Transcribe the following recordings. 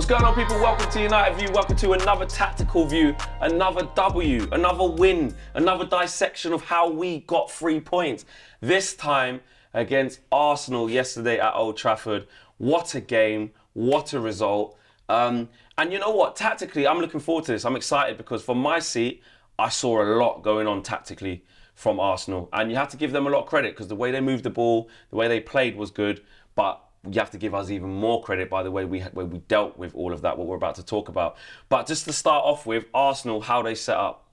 What's going on, people? Welcome to United View. Welcome to another tactical view, another W, another win, another dissection of how we got 3 points. This time against Arsenal yesterday at Old Trafford. What a game, what a result. And you know what? Tactically, I'm looking forward to this. I'm excited because from my seat, I saw a lot going on tactically from Arsenal. And you have to give them a lot of credit because the way they moved the ball, the way they played was good. But you have to give us even more credit by the way we dealt with all of that, what we're about to talk about. But just to start off with, Arsenal, how they set up,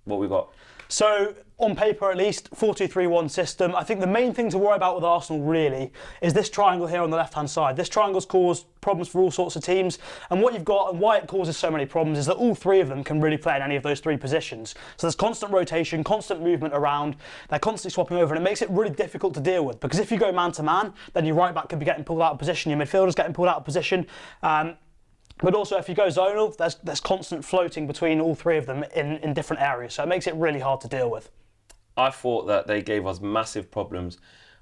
what we got. So, on paper at least, 4-2-3-1 system. I think the main thing to worry about with Arsenal really is this triangle here on the left-hand side. This triangle's caused problems for all sorts of teams. And what you've got and why it causes so many problems is that all three of them can really play in any of those three positions. So there's constant rotation, constant movement around. They're constantly swapping over and it makes it really difficult to deal with. Because if you go man-to-man, then your right back could be getting pulled out of position, your midfielder's getting pulled out of position. But also, if you go zonal, there's constant floating between all three of them in different areas. So it makes it really hard to deal with. I thought that they gave us massive problems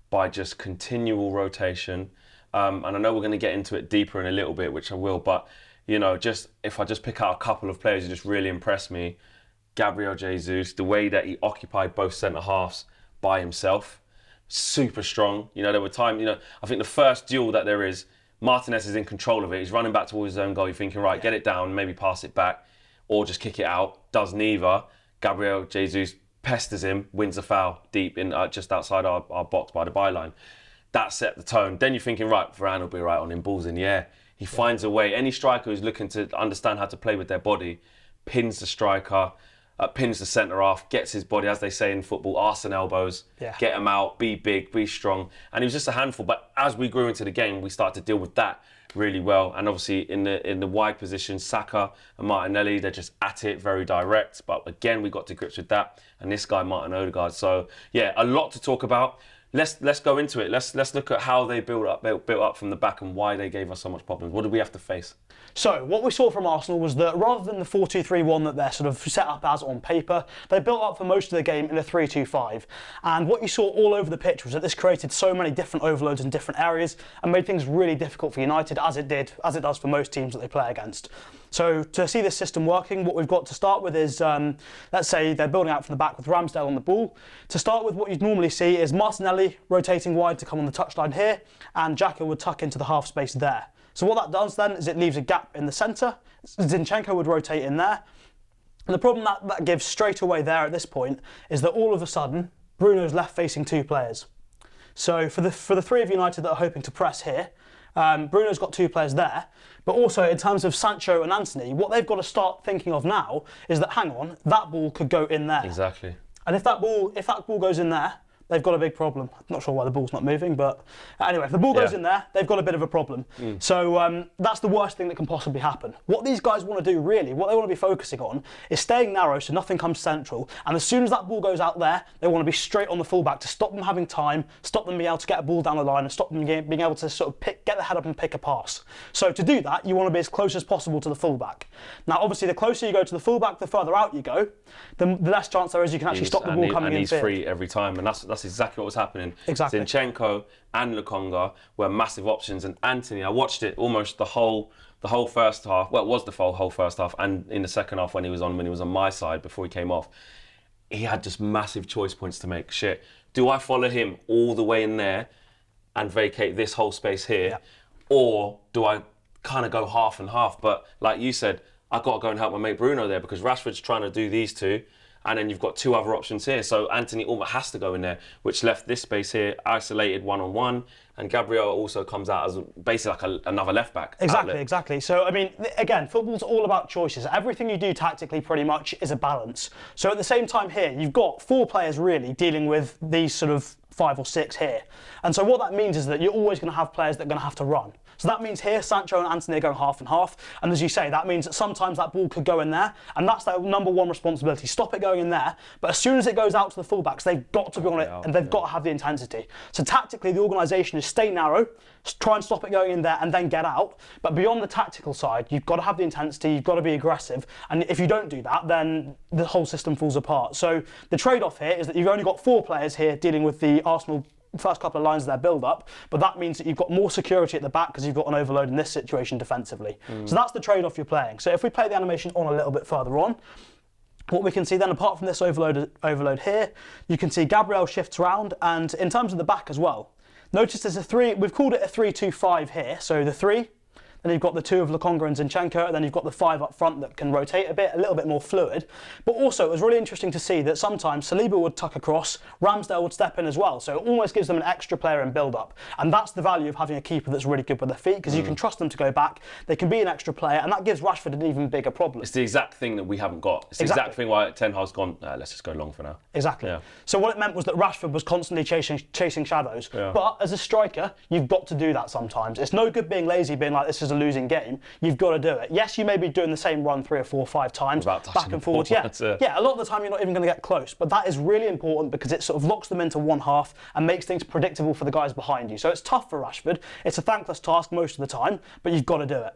by just continual rotation. And I know we're going to get into it deeper in a little bit, which I will. But, you know, just if I just pick out a couple of players who just really impressed me. Gabriel Jesus, the way that he occupied both centre-halves by himself. Super strong. You know, there were times, I think the first duel that there is, Martinez is in control of it. He's running back towards his own goal. You're thinking, right, get it down, maybe pass it back, or just kick it out. Does neither. Gabriel Jesus pesters him, wins a foul deep in just outside our box by the byline. That set the tone. Then you're thinking, right, Varane will be right on him, balls in the air. He finds a way. Any striker who's looking to understand how to play with their body, pins the striker, pins the centre half, gets his body, as they say in football, arse and elbows, get him out, be big, be strong. And he was just a handful. But as we grew into the game, we started to deal with that really well. And obviously in the wide position, Saka and Martinelli, they're just at it, very direct. But again, we got to grips with that. And this guy, Martin Odegaard. So yeah, a lot to talk about. Let's go into it. Let's look at how they built up from the back and why they gave us so much problems. What did we have to face? So what we saw from Arsenal was that rather than the 4-2-3-1 that they're sort of set up as on paper, they built up for most of the game in a 3-2-5. And what you saw all over the pitch was that this created so many different overloads in different areas and made things really difficult for United, as it does for most teams that they play against. So to see this system working, what we've got to start with is, let's say they're building out from the back with Ramsdale on the ball. To start with, what you'd normally see is Martinelli rotating wide to come on the touchline here, and Xhaka would tuck into the half space there. So what that does then is it leaves a gap in the centre. Zinchenko would rotate in there. And the problem that gives straight away there at this point is that all of a sudden, Bruno's left facing two players. So for the three of United that are hoping to press here, Bruno's got two players there, but also in terms of Sancho and Antony, what they've got to start thinking of now is that, hang on, that ball could go in there. Exactly. And if that ball goes in there, they've got a big problem. I'm not sure why the ball's not moving, but anyway, if the ball goes in there, they've got a bit of a problem. So that's the worst thing that can possibly happen. What these guys want to do really, what they want to be focusing on is staying narrow so nothing comes central. And as soon as that ball goes out there, they want to be straight on the fullback to stop them having time, stop them being able to get a ball down the line and stop them being able to sort of get the head up and pick a pass. So to do that, you want to be as close as possible to the fullback. Now, obviously, the closer you go to the fullback, the further out you go, the less chance there is you can actually stop the ball coming in. And he's free every time, and that's exactly what was happening. Exactly. Zinchenko and Lokonga were massive options, and Antony, I watched it almost the whole first half. Well, it was the whole first half, and in the second half when he was on my side before he came off, he had just massive choice points to make. Shit, do I follow him all the way in there and vacate this whole space here, or do I kind of go half and half? But like you said, I've got to go and help my mate Bruno there because Rashford's trying to do these two. And then you've got two other options here. So Antony almost has to go in there, which left this space here isolated one-on-one. And Gabriel also comes out as basically like another left-back. Exactly. So, I mean, again, football's all about choices. Everything you do tactically pretty much is a balance. So at the same time here, you've got four players really dealing with these sort of 5 or 6 here. And so what that means is that you're always going to have players that are going to have to run. So that means here, Sancho and Antony are going half and half. And as you say, that means that sometimes that ball could go in there. And that's their number one responsibility. Stop it going in there. But as soon as it goes out to the fullbacks, they've got to be on it and they've got to have the intensity. So tactically, the organisation is stay narrow, try and stop it going in there and then get out. But beyond the tactical side, you've got to have the intensity, you've got to be aggressive. And if you don't do that, then the whole system falls apart. So the trade-off here is that you've only got 4 players here dealing with the Arsenal first couple of lines of their build-up, but that means that you've got more security at the back because you've got an overload in this situation defensively. So that's the trade-off you're playing. So if we play the animation on a little bit further on, what we can see then, apart from this overload here, you can see Gabriel shifts around, and in terms of the back as well, notice there's a 3, we've called it a 3-2-5 here, so the 3, then you've got the 2 of Lokonga and Zinchenko, and then you've got the 5 up front that can rotate a little bit more fluid. But also, it was really interesting to see that sometimes Saliba would tuck across, Ramsdale would step in as well, so it almost gives them an extra player in build-up. And that's the value of having a keeper that's really good with their feet, because you can trust them to go back, they can be an extra player, and that gives Rashford an even bigger problem. It's the exact thing that we haven't got. It's the exact thing why Ten Hag's gone, let's just go long for now. Exactly. Yeah. So what it meant was that Rashford was constantly chasing shadows. Yeah. But as a striker, you've got to do that sometimes. It's no good being lazy, being like, this is a losing game. You've got to do it. Yes, you may be doing the same run 3 or 4 or 5 times, back and forwards. Yeah, a lot of the time you're not even going to get close. But that is really important because it sort of locks them into one half and makes things predictable for the guys behind you. So it's tough for Rashford. It's a thankless task most of the time, but you've got to do it.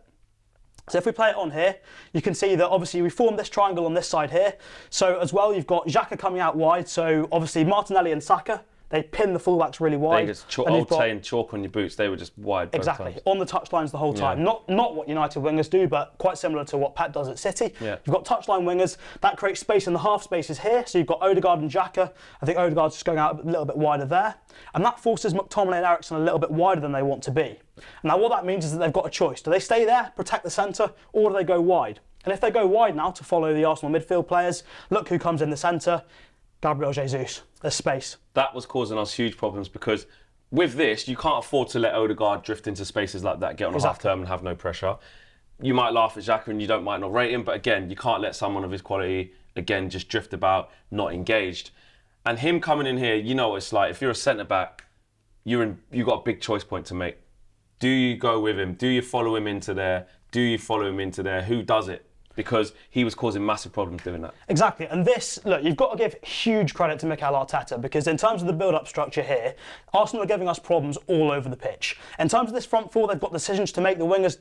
So if we play it on here, you can see that obviously we formed this triangle on this side here. So as well, you've got Xhaka coming out wide. So obviously Martinelli and Saka, they pin the fullbacks really wide. They just old saying chalk on your boots. They were just wide. Exactly, on the touchlines the whole time. Not what United wingers do, but quite similar to what Pep does at City. Yeah. You've got touchline wingers that create space in the half spaces here. So you've got Odegaard and Xhaka. I think Odegaard's just going out a little bit wider there, and that forces McTominay and Eriksen a little bit wider than they want to be. Now what that means is that they've got a choice. Do they stay there, protect the centre, or do they go wide? And if they go wide now to follow the Arsenal midfield players, look who comes in the centre. Gabriel Jesus. There's space. That was causing us huge problems because with this, you can't afford to let Odegaard drift into spaces like that, get on a half term and have no pressure. You might laugh at Xhaka and you might not rate him, but again, you can't let someone of his quality, again, just drift about, not engaged. And him coming in here, you know what it's like. If you're a centre-back, you've got a big choice point to make. Do you go with him? Do you follow him into there? Do you follow him into there? Who does it? Because he was causing massive problems doing that. Exactly, and this, look, you've got to give huge credit to Mikel Arteta because in terms of the build-up structure here, Arsenal are giving us problems all over the pitch. In terms of this front four, they've got decisions to make. The wingers,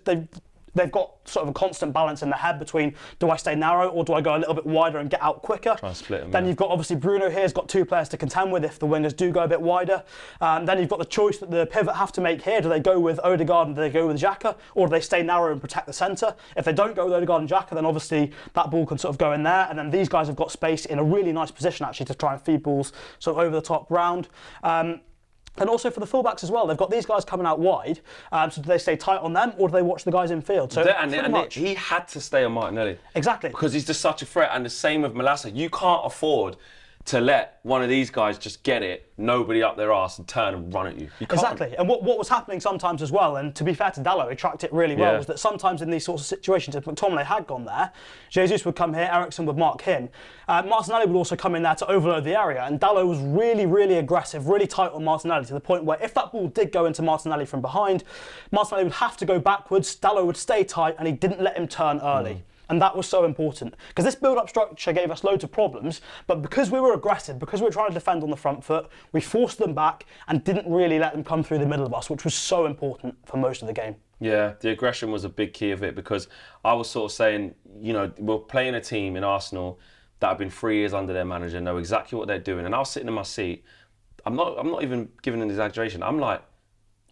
they've got sort of a constant balance in their head between do I stay narrow or do I go a little bit wider and get out quicker? Try and split them. Then you've got obviously Bruno here's got 2 players to contend with if the wingers do go a bit wider. Then you've got the choice that the pivot have to make here. Do they go with Odegaard and do they go with Xhaka, or do they stay narrow and protect the centre? If they don't go with Odegaard and Xhaka, then obviously that ball can sort of go in there, and then these guys have got space in a really nice position actually to try and feed balls sort of over the top round. And also for the fullbacks as well, they've got these guys coming out wide. So do they stay tight on them, or do they watch the guys in field? So he had to stay on Martinelli. Exactly. Because he's just such a threat. And the same with Malasa. You can't afford to let one of these guys just get it, nobody up their arse and turn and run at you. You can't. Exactly. And what was happening sometimes as well, and to be fair to Dalot, he tracked it really well, was that sometimes in these sorts of situations, if McTominay had gone there, Jesus would come here, Eriksen would mark him. Martinelli would also come in there to overload the area, and Dalot was really, really aggressive, really tight on Martinelli to the point where if that ball did go into Martinelli from behind, Martinelli would have to go backwards, Dalot would stay tight, and he didn't let him turn early. And that was so important because this build-up structure gave us loads of problems, but because we were aggressive, because we were trying to defend on the front foot, we forced them back and didn't really let them come through the middle of us, which was so important for most of the game. Yeah, the aggression was a big key of it because I was sort of saying, you know, we're playing a team in Arsenal that have been 3 years under their manager, know exactly what they're doing, and I was sitting in my seat. I'm not even giving an exaggeration. I'm like,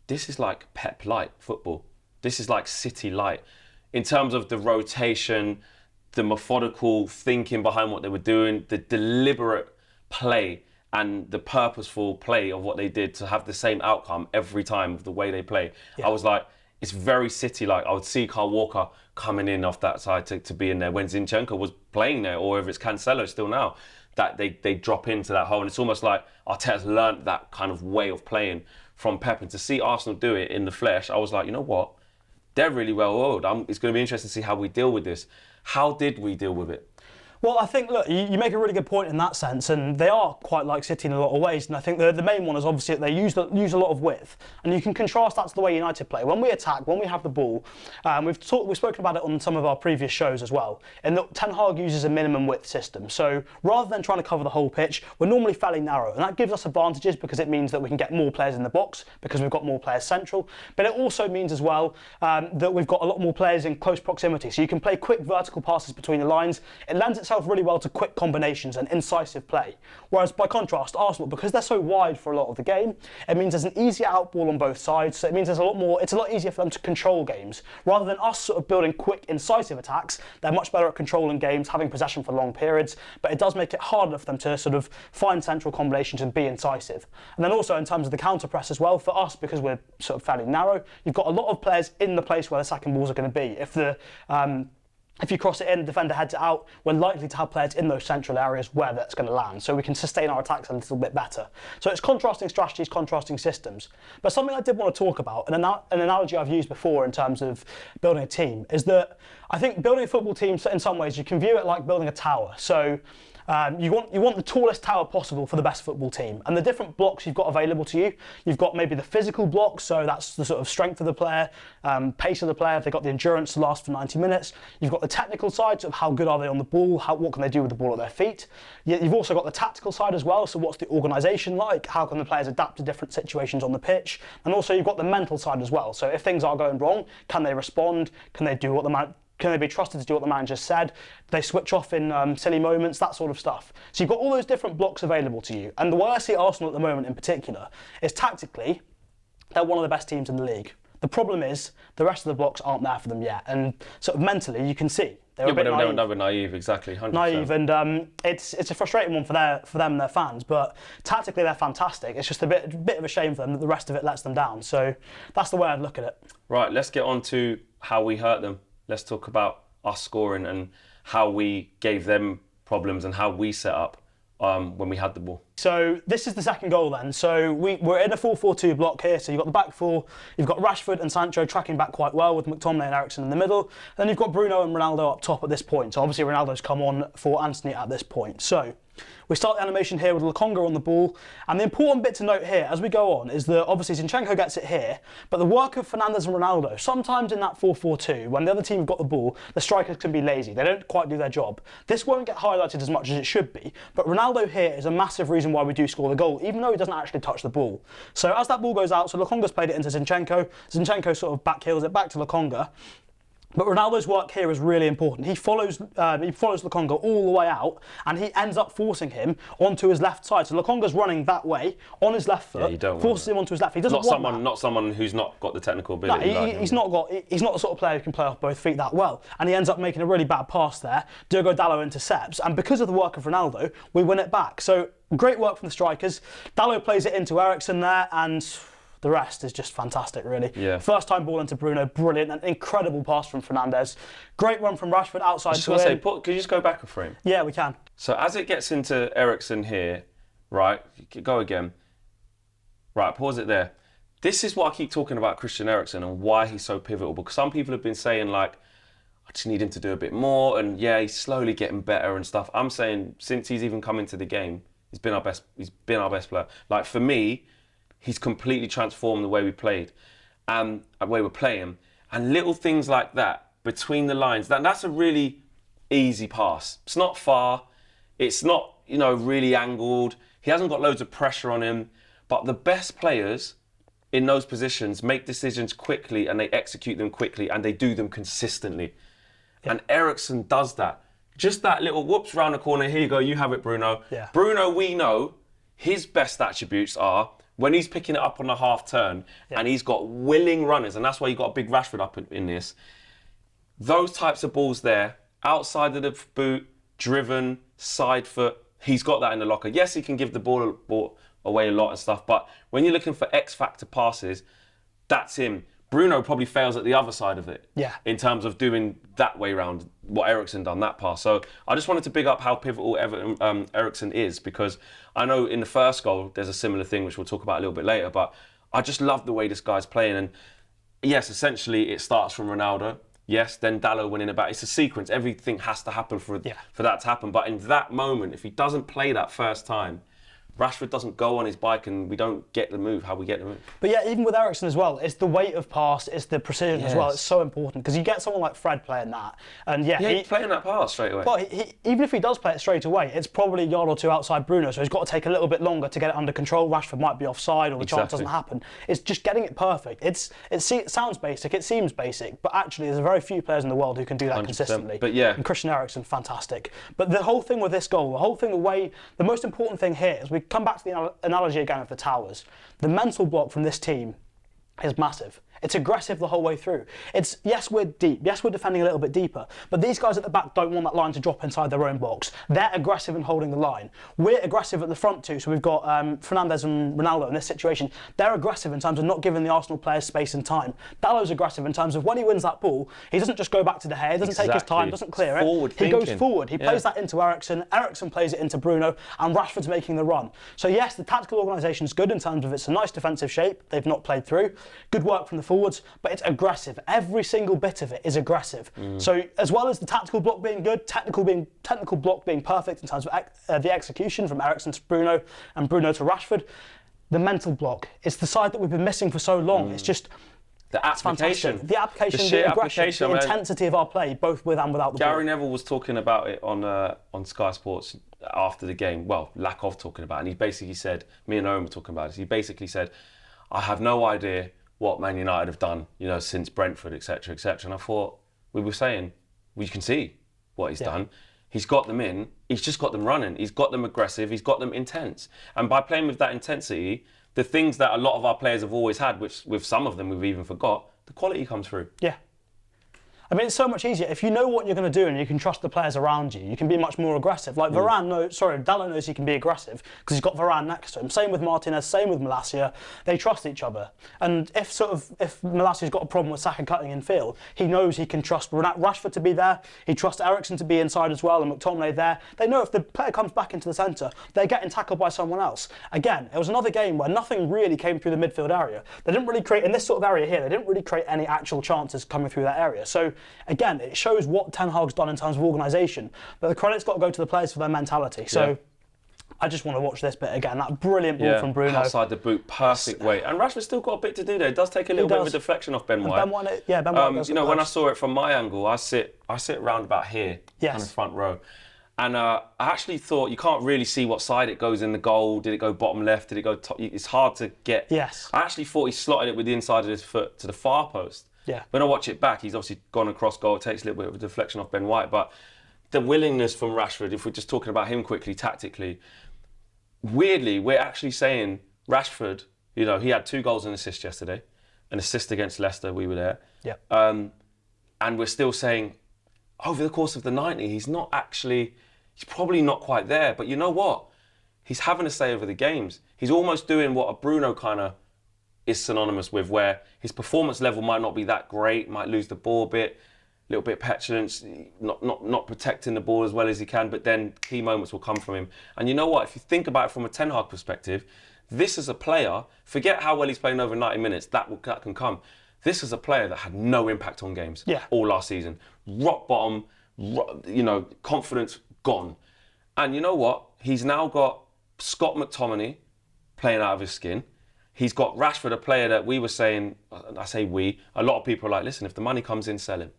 this is like Pep light football. This is like City light. In terms of the rotation, the methodical thinking behind what they were doing, the deliberate play and the purposeful play of what they did to have the same outcome every time of the way they play. Yeah. I was like, it's very City-like. I would see Kyle Walker coming in off that side to be in there when Zinchenko was playing there, or if it's Cancelo still now, that they drop into that hole. And it's almost like Arteta's learned that kind of way of playing from Pep. And to see Arsenal do it in the flesh, I was like, you know what? They're really well oiled. It's going to be interesting to see how we deal with this. How did we deal with it? Well, I think, look, you make a really good point in that sense, and they are quite like City in a lot of ways, and I think the main one is obviously that they use a lot of width, and you can contrast that to the way United play. When we attack, when we have the ball, we've spoken about it on some of our previous shows as well, and that Ten Hag uses a minimum width system. So rather than trying to cover the whole pitch, we're normally fairly narrow, and that gives us advantages because it means that we can get more players in the box because we've got more players central, but it also means as well that we've got a lot more players in close proximity, so you can play quick vertical passes between the lines. It lends itself itself really well to quick combinations and incisive play. Whereas by contrast, Arsenal, because they're so wide for a lot of the game, it means there's an easier outball on both sides. So it means it's a lot easier for them to control games. Rather than us sort of building quick, incisive attacks, they're much better at controlling games, having possession for long periods. But it does make it harder for them to sort of find central combinations and be incisive. And then also in terms of the counter press as well, for us, because we're sort of fairly narrow, you've got a lot of players in the place where the second balls are going to be. If you cross it in, the defender heads it out, we're likely to have players in those central areas where that's going to land, so we can sustain our attacks a little bit better. So it's contrasting strategies, contrasting systems. But something I did want to talk about, an analogy I've used before in terms of building a team, is that I think building a football team, in some ways, you can view it like building a tower. So you want the tallest tower possible for the best football team, and the different blocks you've got available to you. You've got maybe the physical block, so that's the sort of strength of the player, pace of the player. They've got the endurance to last for 90 minutes. You've got the technical side, so how good are they on the ball? What can they do with the ball at their feet? You've also got the tactical side as well. So what's the organisation like? How can the players adapt to different situations on the pitch? And also you've got the mental side as well. So if things are going wrong, can they respond? Can they do what can they be trusted to do what the manager said? Do they switch off in silly moments? That sort of stuff. So you've got all those different blocks available to you. And the way I see Arsenal at the moment in particular is tactically, they're one of the best teams in the league. The problem is the rest of the blocks aren't there for them yet. And sort of mentally, you can see they're a bit naive. They were naive, exactly, 100%. Naive, and it's a frustrating one for them and their fans. But tactically, they're fantastic. It's just a bit of a shame for them that the rest of it lets them down. So that's the way I'd look at it. Right, let's get on to how we hurt them. Let's talk about us scoring and how we gave them problems and how we set up when we had the ball. So this is the second goal then. So we're in a 4-4-2 block here. So you've got the back four, you've got Rashford and Sancho tracking back quite well with McTominay and Eriksen in the middle. Then you've got Bruno and Ronaldo up top at this point. So obviously Ronaldo's come on for Antony at this point. So we start the animation here with Lokonga on the ball. And the important bit to note here as we go on is that obviously Zinchenko gets it here, but the work of Fernandes and Ronaldo, sometimes in that 4-4-2, when the other team have got the ball, the strikers can be lazy. They don't quite do their job. This won't get highlighted as much as it should be, but Ronaldo here is a massive reason why we do score the goal, even though he doesn't actually touch the ball. So as that ball goes out, so Lokonga's played it into Zinchenko. Zinchenko sort of backheels it back to Lokonga. But Ronaldo's work here is really important. He follows Lokonga all the way out, and he ends up forcing him onto his left side. So Lokonga's running that way on his left foot, forces him onto his left. He doesn't not someone who's not got the technical ability. No, he's not the sort of player who can play off both feet that well. And he ends up making a really bad pass there. Diogo Dalot intercepts, and because of the work of Ronaldo, we win it back. So great work from the strikers. Dalot plays it into Eriksen there, and the rest is just fantastic, really. Yeah. First time ball into Bruno, brilliant. An incredible pass from Fernandes. Great run from Rashford outside. I just want to say, could you just go back a frame? Yeah, we can. So as it gets into Eriksen here, right, go again. Right, pause it there. This is what I keep talking about Christian Eriksen and why he's so pivotal. Because some people have been saying, like, I just need him to do a bit more. And yeah, he's slowly getting better and stuff. I'm saying since he's even come into the game, he's been our best player. Like, for me, he's completely transformed the way we played and the way we're playing. And little things like that, between the lines, that's a really easy pass. It's not far. It's not, really angled. He hasn't got loads of pressure on him. But the best players in those positions make decisions quickly and they execute them quickly and they do them consistently. Yeah. And Eriksen does that. Just that little whoops round the corner. Here you go. You have it, Bruno. Yeah. Bruno, we know his best attributes are when he's picking it up on the half turn and he's got willing runners, and that's why you got a big Rashford up in this. Those types of balls there, outside of the boot, driven, side foot, he's got that in the locker. Yes, he can give the ball away a lot and stuff, but when you're looking for X-factor passes, that's him. Bruno probably fails at the other side of it in terms of doing that way round, what Eriksen done, that pass. So I just wanted to big up how pivotal Eriksen is, because I know in the first goal there's a similar thing which we'll talk about a little bit later, but I just love the way this guy's playing. And yes, essentially it starts from Ronaldo. Yes, then Dalot winning it back. It's a sequence. Everything has to happen for that to happen. But in that moment, if he doesn't play that first time, Rashford doesn't go on his bike and we don't get the move, how we get the move. But yeah, even with Eriksen as well, it's the weight of pass, it's the precision as well. It's so important because you get someone like Fred playing that. And yeah, he's playing that pass straight away. But even if he does play it straight away, it's probably a yard or two outside Bruno, so he's got to take a little bit longer to get it under control. Rashford might be offside or the chance doesn't happen. It's just getting it perfect. It sounds basic, it seems basic, but actually there's very few players in the world who can do that 100%. Consistently. But yeah. And Christian Eriksen, fantastic. But the whole thing with this goal, the most important thing here is we come back to the analogy again of the towers. The mental block from this team is massive. It's aggressive the whole way through. Yes, we're deep. Yes, we're defending a little bit deeper. But these guys at the back don't want that line to drop inside their own box. They're aggressive in holding the line. We're aggressive at the front too. So we've got Fernandes and Ronaldo in this situation. They're aggressive in terms of not giving the Arsenal players space and time. Dallow's aggressive in terms of when he wins that ball, he doesn't just go back to De Gea. He doesn't take his time, doesn't clear it. He goes forward. He plays that into Eriksen. Eriksen plays it into Bruno, and Rashford's making the run. So yes, the tactical organisation is good in terms of it's a nice defensive shape. They've not played through. Good work from the forwards, but it's aggressive. Every single bit of it is aggressive. So as well as the tactical block being good, technical block being perfect in terms of the execution from Eriksen to Bruno and Bruno to Rashford, the mental block, it's the side that we've been missing for so long. It's just the application, the application, the aggression, the intensity of our play, both with and without the ball. Gary Neville was talking about it on Sky Sports after the game. Well, lack of talking about it. And he basically said, me and Owen were talking about it. He basically said, I have no idea what Man United have done, since Brentford, etc., etc. And I thought, we were saying, we can see what he's done. He's got them in, he's just got them running, he's got them aggressive, he's got them intense. And by playing with that intensity, the things that a lot of our players have always had, which with some of them we've even forgot, the quality comes through. Yeah. I mean, it's so much easier. If you know what you're going to do and you can trust the players around you, you can be much more aggressive. Like Dalot knows he can be aggressive because he's got Varane next to him. Same with Martinez, same with Malacia. They trust each other. And if Malacia's got a problem with Saka cutting in field, he knows he can trust Rashford to be there. He trusts Eriksen to be inside as well and McTominay there. They know if the player comes back into the centre, they're getting tackled by someone else. Again, it was another game where nothing really came through the midfield area. They didn't really create, in this sort of area here, they didn't really create any actual chances coming through that area. So again, it shows what Ten Hag's done in terms of organisation, but the credit's got to go to the players for their mentality. So I just want to watch this bit again. That brilliant ball from Bruno. Outside the boot, perfect way. And Rashford's still got a bit to do there. It does take a little bit of a deflection off Ben White. Ben White does when I saw it from my angle, I sit round about here, kind of front row. And I actually thought, you can't really see what side it goes in the goal. Did it go bottom left? Did it go top? It's hard to get. Yes. I actually thought he slotted it with the inside of his foot to the far post. Yeah. When I watch it back, he's obviously gone across goal. It takes a little bit of a deflection off Ben White. But the willingness from Rashford, if we're just talking about him quickly, tactically, weirdly, we're actually saying Rashford, he had 2 goals and assists yesterday. An assist against Leicester, we were there. Yeah. And we're still saying, over the course of the 90, he's probably not quite there. But you know what? He's having a say over the games. He's almost doing what a Bruno kind of is synonymous with, where his performance level might not be that great, might lose the ball a bit, little bit petulance, not protecting the ball as well as he can, but then key moments will come from him. And you know what? If you think about it from a Ten Hag perspective, this is a player, forget how well he's playing over 90 minutes, that can come. This is a player that had no impact on games all last season. Rock bottom, confidence gone. And you know what? He's now got Scott McTominay playing out of his skin. He's got Rashford, a player that we were saying, I say we, a lot of people are like, listen, if the money comes in, sell him.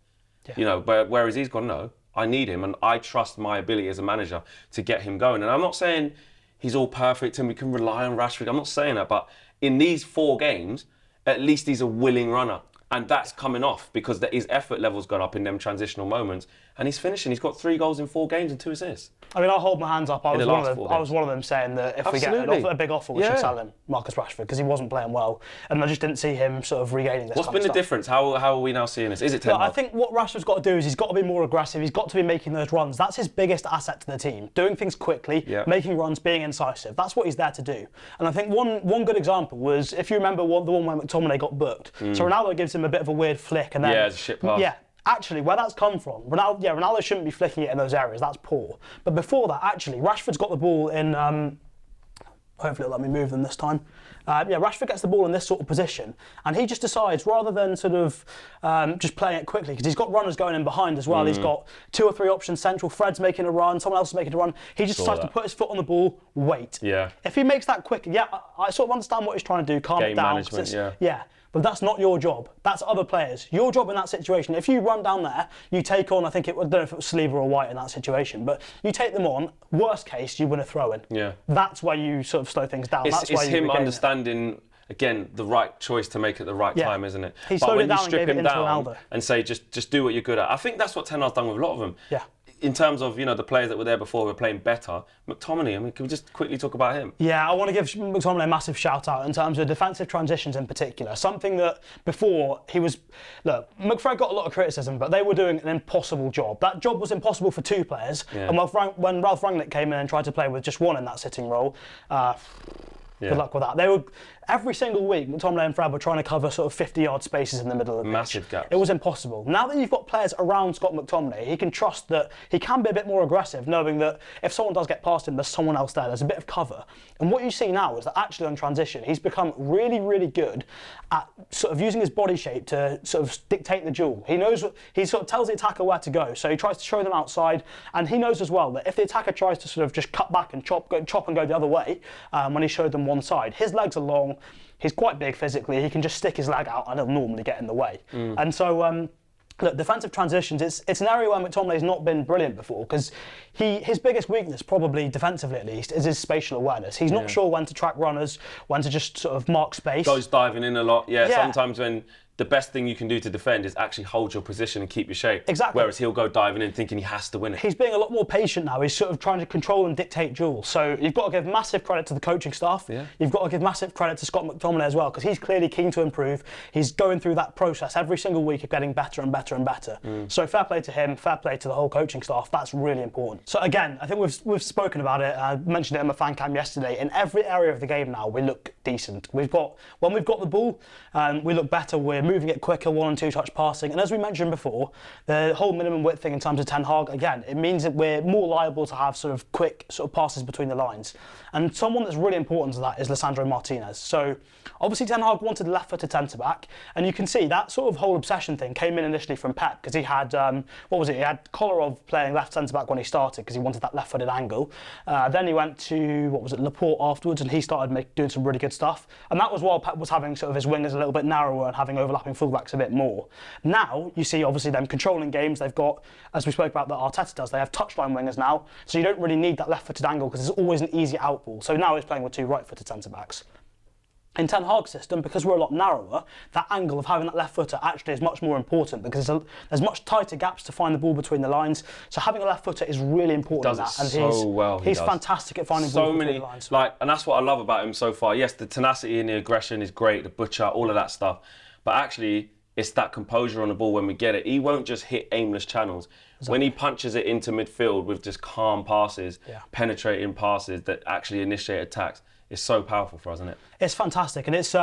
Yeah. But whereas he's gone, no, I need him and I trust my ability as a manager to get him going. And I'm not saying he's all perfect and we can rely on Rashford. I'm not saying that, but in these 4 games, at least he's a willing runner. And that's coming off because his effort level's gone up in them transitional moments. And he's finishing. He's got 3 goals in 4 games and 2 assists. I mean, I'll hold my hands up. I was one of them saying that if we get a big offer, we should sell him, Marcus Rashford, because he wasn't playing well. And I just didn't see him sort of regaining this. What's been the difference? How are we now seeing this? Is it Ten Hag? I think what Rashford's got to do is he's got to be more aggressive. He's got to be making those runs. That's his biggest asset to the team. Doing things quickly, making runs, being incisive. That's what he's there to do. And I think one good example was, if you remember the one where McTominay got booked. So Ronaldo gives him a bit of a weird flick. And then, it's a shit pass. Yeah. Actually, where that's come from, Ronaldo shouldn't be flicking it in those areas. That's poor. But before that, actually, Rashford's got the ball in. Hopefully it'll let me move them this time. Rashford gets the ball in this sort of position, and he just decides, rather than sort of just playing it quickly, because he's got runners going in behind as well. He's got 2 or 3 options central. Fred's making a run, someone else is making a run. He just decides to put his foot on the ball, wait. Yeah. If he makes that quick, I sort of understand what he's trying to do, calm it down. Game management, yeah. But that's not your job. That's other players. Your job in that situation, if you run down there, you take on, I don't know if it was Saliba or White in that situation, but you take them on, worst case, you win a throw-in. Yeah. That's where you sort of slow things down. It's him understanding, again, the right choice to make at the right time, isn't it? He slowed it down and gave it into Ronaldo. And say, just do what you're good at. I think that's what Ten Hag's done with a lot of them. Yeah. In terms of, the players that were there before were playing better. McTominay, can we just quickly talk about him? Yeah, I want to give McTominay a massive shout out in terms of defensive transitions in particular. Something that before McFred got a lot of criticism, but they were doing an impossible job. That job was impossible for 2 players. Yeah. And when Ralph Rangnick came in and tried to play with just 1 in that sitting role, good luck with that. They were every single week, McTominay and Fred were trying to cover sort of 50-yard spaces in the middle of the massive pitch. gaps. It was impossible. Now that you've got players around Scott McTominay, he can trust that he can be a bit more aggressive, knowing that if someone does get past him, there's someone else there. There's a bit of cover. And what you see now is that actually on transition, he's become really, really good at sort of using his body shape to sort of dictate the duel. He sort of tells the attacker where to go. So he tries to show them outside, and he knows as well that if the attacker tries to sort of just cut back and chop and go the other way, when he showed them one side, his legs are long. He's quite big physically. He can just stick his leg out and he'll normally get in the way. And so, look, defensive transitions, it's an area where McTominay's not been brilliant before, because his biggest weakness, probably defensively at least, is his spatial awareness. He's not sure when to track runners, when to just sort of mark space. Goes diving in a lot. Yeah. Sometimes when the best thing you can do to defend is actually hold your position and keep your shape. Exactly. Whereas he'll go diving in thinking he has to win it. He's being a lot more patient now. He's sort of trying to control and dictate duels. So you've got to give massive credit to the coaching staff. Yeah. You've got to give massive credit to Scott McTominay as well, because he's clearly keen to improve. He's going through that process every single week of getting better and better and better. So fair play to him, fair play to the whole coaching staff. That's really important. So again, I think we've spoken about it. I mentioned it in my fan cam yesterday. In every area of the game now, we look decent. When we've got the ball, we look better. We're moving it quicker. 1 and 2 touch passing, and as we mentioned before, the whole minimum width thing in terms of Ten Hag, again, it means that we're more liable to have sort of quick sort of passes between the lines. And someone that's really important to that is Lisandro Martinez. So obviously Ten Hag wanted left-footed centre-back, and you can see that sort of whole obsession thing came in initially from Pep, because he had, he had Kolarov playing left centre-back when he started, because he wanted that left-footed angle. Then he went to, Laporte afterwards, and he started doing some really good stuff. And that was while Pep was having sort of his wingers a little bit narrower and having overlapping fullbacks a bit more. Now, you see obviously them controlling games. They've got, as we spoke about that Arteta does, they have touchline wingers now, so you don't really need that left-footed angle because there's always an easy out ball. So now he's playing with 2 right-footed centre-backs. In Ten Hag's system, because we're a lot narrower, that angle of having that left footer actually is much more important, because there's much tighter gaps to find the ball between the lines. So having a left footer is really important. Does it so well. He's fantastic at finding balls between the lines. And that's what I love about him so far. Yes, the tenacity and the aggression is great, the butcher, all of that stuff. But actually, it's that composure on the ball when we get it. He won't just hit aimless channels. Exactly. When he punches it into midfield with just calm passes, penetrating passes that actually initiate attacks, it's so powerful for us, isn't it? It's fantastic, and it's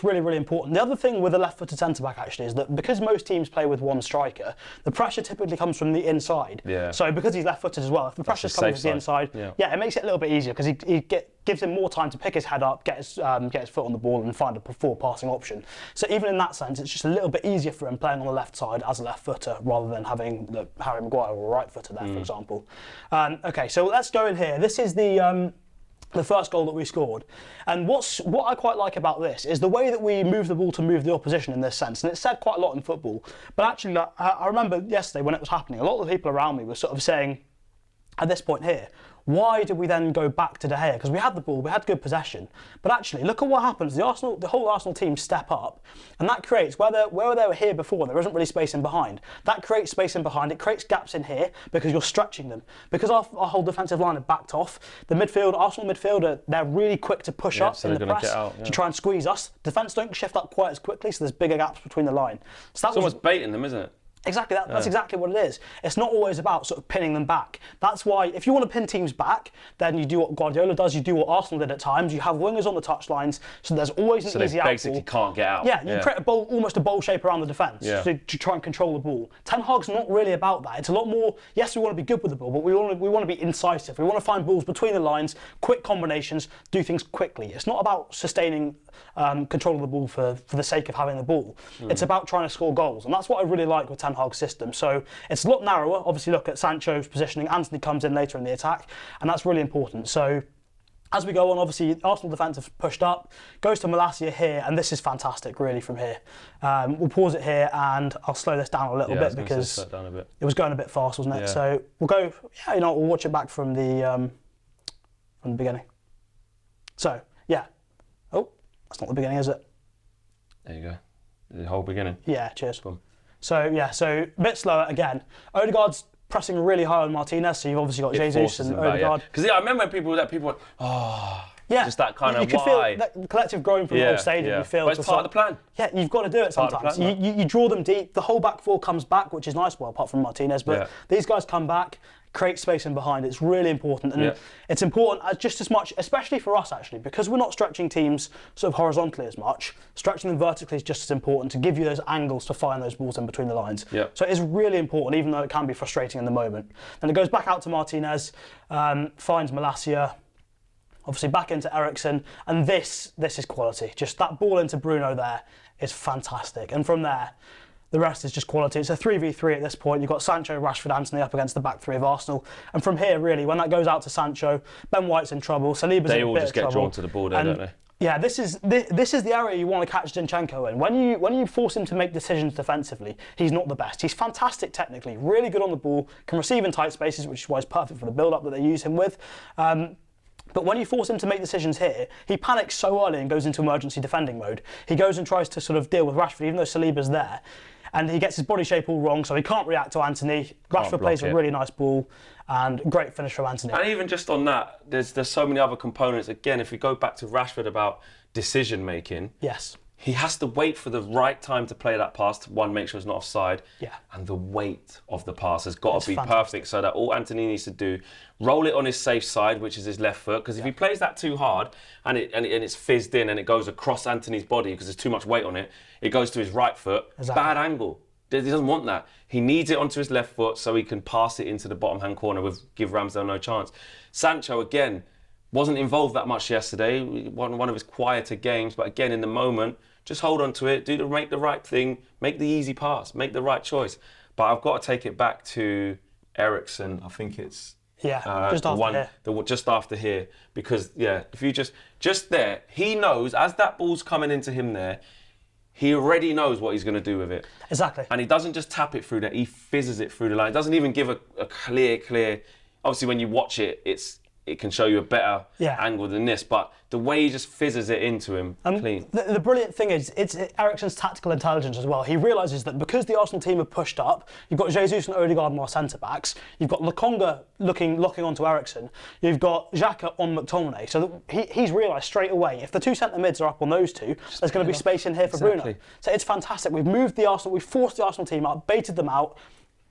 really, really important. The other thing with a left-footed centre-back actually is that because most teams play with 1 striker, the pressure typically comes from the inside. Yeah. So because he's left-footed as well, if the pressure's coming from the inside, it makes it a little bit easier, because gives him more time to pick his head up, get his foot on the ball, and find a forward passing option. So even in that sense, it's just a little bit easier for him playing on the left side as a left footer rather than having Harry Maguire or a right footer there, for example. Okay, so let's go in here. This is the first goal that we scored. And what I quite like about this is the way that we move the ball to move the opposition in this sense. And it's said quite a lot in football. But actually, I remember yesterday when it was happening, a lot of the people around me were sort of saying, at this point here, why did we then go back to De Gea? Because we had the ball, we had good possession. But actually, look at what happens. The whole Arsenal team step up, and that creates, where they were here before, there isn't really space in behind. That creates space in behind, it creates gaps in here, because you're stretching them. Because our whole defensive line had backed off, the Arsenal midfielder, they're really quick to push up in the press to try and squeeze us. Defence don't shift up quite as quickly, so there's bigger gaps between the line. So it's almost baiting them, isn't it? Exactly, that's exactly what it is. It's not always about sort of pinning them back. That's why, if you want to pin teams back, then you do what Guardiola does, you do what Arsenal did at times. You have wingers on the touchlines, so there's always an easy out ball. So they basically can't get out. Yeah, you create almost a bowl shape around the defence to try and control the ball. Ten Hag's not really about that. It's a lot more, yes, we want to be good with the ball, but we want to be incisive. We want to find balls between the lines, quick combinations, do things quickly. It's not about sustaining control of the ball for the sake of having the ball. It's about trying to score goals, and that's what I really like with Ten Hag's system. So it's a lot narrower. Obviously, look at Sancho's positioning. Anthony comes in later in the attack, and that's really important. So as we go on, obviously, Arsenal defence have pushed up, goes to Malacia here, and this is fantastic, really, from here. We'll pause it here, and I'll slow this down a little bit because it was going a bit fast, wasn't it? Yeah. So we'll go, we'll watch it back from the beginning. So, yeah. Oh, that's not the beginning, is it? There you go. The whole beginning. Yeah, cheers. Boom. So a bit slower again. Odegaard's pressing really high on Martinez, so you've obviously got Jesus and Odegaard. Because I remember people went, just that kind of you can feel that collective growing from the whole stadium. Yeah. You feel but it's part of the plan. Yeah, you've got to do it sometimes. You draw them deep. The whole back four comes back, which is nice. Well, apart from Martinez, but these guys come back, create space in behind. It's really important, and it's important just as much, especially for us actually, because we're not stretching teams sort of horizontally as much. Stretching them vertically is just as important to give you those angles to find those balls in between the lines. Yeah. So it's really important, even though it can be frustrating in the moment. Then it goes back out to Martinez, finds Malacia. Obviously back into Eriksen, and this is quality. Just that ball into Bruno there is fantastic. And from there, the rest is just quality. It's a 3v3 at this point. You've got Sancho, Rashford, Antony up against the back three of Arsenal. And from here, really, when that goes out to Sancho, Ben White's in trouble, Saliba's in a bit of trouble. They all just get drawn to the ball there, don't they? Yeah, this is the area you want to catch Zinchenko in. When you force him to make decisions defensively, he's not the best. He's fantastic technically, really good on the ball, can receive in tight spaces, which is why he's perfect for the build-up that they use him with. But when you force him to make decisions here, he panics so early and goes into emergency defending mode. He goes and tries to sort of deal with Rashford, even though Saliba's there. And he gets his body shape all wrong, so he can't react to Anthony. Rashford plays a really nice ball, and great finish from Anthony. And even just on that, there's so many other components. Again, if we go back to Rashford about decision making, yes, he has to wait for the right time to play that pass to, one, make sure it's not offside. Yeah. And the weight of the pass has got to be perfect, so that all Anthony needs to do, roll it on his safe side, which is his left foot, because if he plays that too hard and it's fizzed in and it goes across Anthony's body because there's too much weight on it, it goes to his right foot. Exactly. Bad angle. He doesn't want that. He needs it onto his left foot so he can pass it into the bottom hand corner give Ramsdale no chance. Sancho, again, wasn't involved that much yesterday. One of his quieter games, but again, in the moment, just hold on to it, make the right thing, make the easy pass, make the right choice. But I've got to take it back to Eriksen. I think it's just after here, because if you just there, he knows as that ball's coming into him there, he already knows what he's going to do with it. Exactly. And he doesn't just tap it through there, he fizzes it through the line. It doesn't even give a clear. Obviously, when you watch it, it can show you a better angle than this, but the way he just fizzes it into him, clean. The brilliant thing is, it's Eriksen's tactical intelligence as well. He realises that because the Arsenal team have pushed up, you've got Jesus and Odegaard and our centre-backs, you've got Lokonga locking onto Eriksen, you've got Xhaka on McTominay, so he's realised straight away, if the two centre-mids are up on those two, there's going to be space in here for Bruno. So it's fantastic. We've forced the Arsenal team up, baited them out,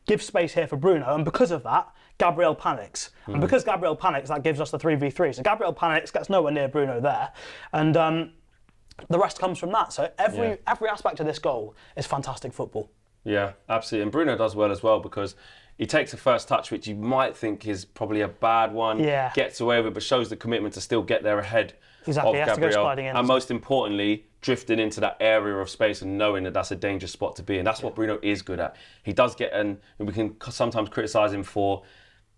give space here for Bruno, and because of that, Gabriel panics. And because Gabriel panics, that gives us the 3v3. So Gabriel panics, gets nowhere near Bruno there. And the rest comes from that. So every aspect of this goal is fantastic football. Yeah, absolutely. And Bruno does well as well, because he takes a first touch, which you might think is probably a bad one, gets away with it, but shows the commitment to still get there ahead of Gabriel. He has to go sliding in. And most importantly, drifting into that area of space and knowing that that's a dangerous spot to be in. That's what Bruno is good at. He does get, and we can sometimes criticise him for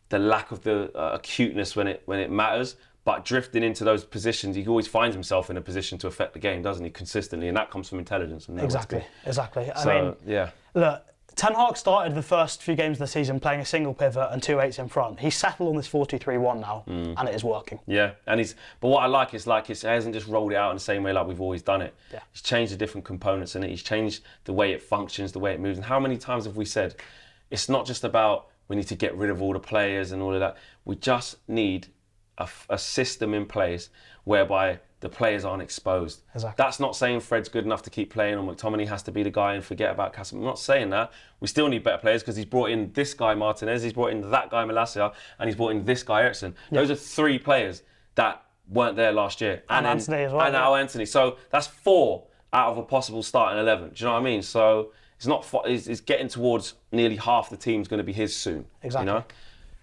the lack of the acuteness when it matters, but drifting into those positions, he always finds himself in a position to affect the game, doesn't he, consistently, and that comes from intelligence. And exactly. Look, Ten Hag started the first few games of the season playing a single pivot and 2-8s in front. He's settled on this 4-2-3-1 now, and it is working. Yeah, but what I like is he hasn't just rolled it out in the same way like we've always done it. Yeah. He's changed the different components in it. He's changed the way it functions, the way it moves. And how many times have we said, it's not just about we need to get rid of all the players and all of that. We just need a system in place whereby the players aren't exposed. Exactly. That's not saying Fred's good enough to keep playing or McTominay has to be the guy and forget about Casemiro. I'm not saying that. We still need better players because he's brought in this guy Martinez, he's brought in that guy Malacia, and he's brought in this guy Eriksen. Those are 3 players that weren't there last year. And Anthony as well. And now Anthony. So that's 4 out of a possible starting 11. Do you know what I mean? So it's not. It's getting towards nearly half the team's going to be his soon. Exactly. You know,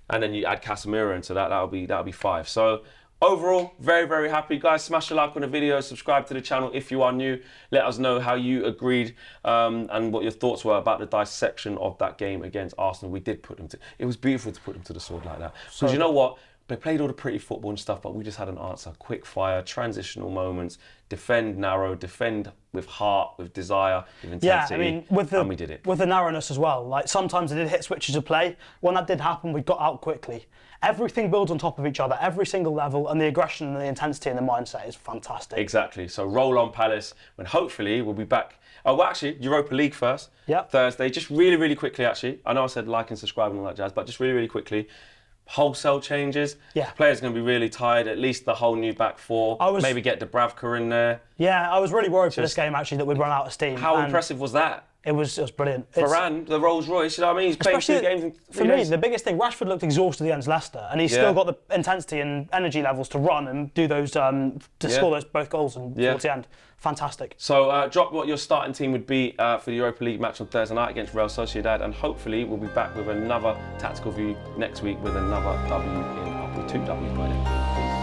and then you add Casemiro into that. That'll be 5. So overall, very, very happy. Guys, smash a like on the video, subscribe to the channel if you are new. Let us know how you agreed and what your thoughts were about the dissection of that game against Arsenal. We did put them to. It was beautiful to put them to the sword like that. Because you know what? They played all the pretty football and stuff, but we just had an answer. Quick fire, transitional moments, defend narrow, defend with heart, with desire, with intensity. Yeah, I mean, and we did it. With the narrowness as well. Like sometimes they did hit switches of play. When that did happen, we got out quickly. Everything builds on top of each other, every single level, and the aggression and the intensity and the mindset is fantastic. Exactly. So roll on Palace, when hopefully we'll be back. Oh, well, actually, Europa League first. Yep. Thursday. Just really, really quickly, actually. I know I said like and subscribe and all that jazz, but just really, really quickly. Wholesale changes. Yeah. Players going to be really tired. At least the whole new back 4. Maybe get Dubravka in there. Yeah, I was really worried for this game actually that we'd run out of steam. How impressive was that? It was brilliant. Varane, the Rolls Royce, you know what I mean? He's playing 2 games in 3 for days. me, the biggest thing, Rashford looked exhausted against Leicester, and he's still got the intensity and energy levels to run and do those, to score those both goals towards the end. Fantastic. So drop what your starting team would be for the Europa League match on Thursday night against Real Sociedad, and hopefully we'll be back with another tactical view next week with another W in, hopefully 2 Ws by then.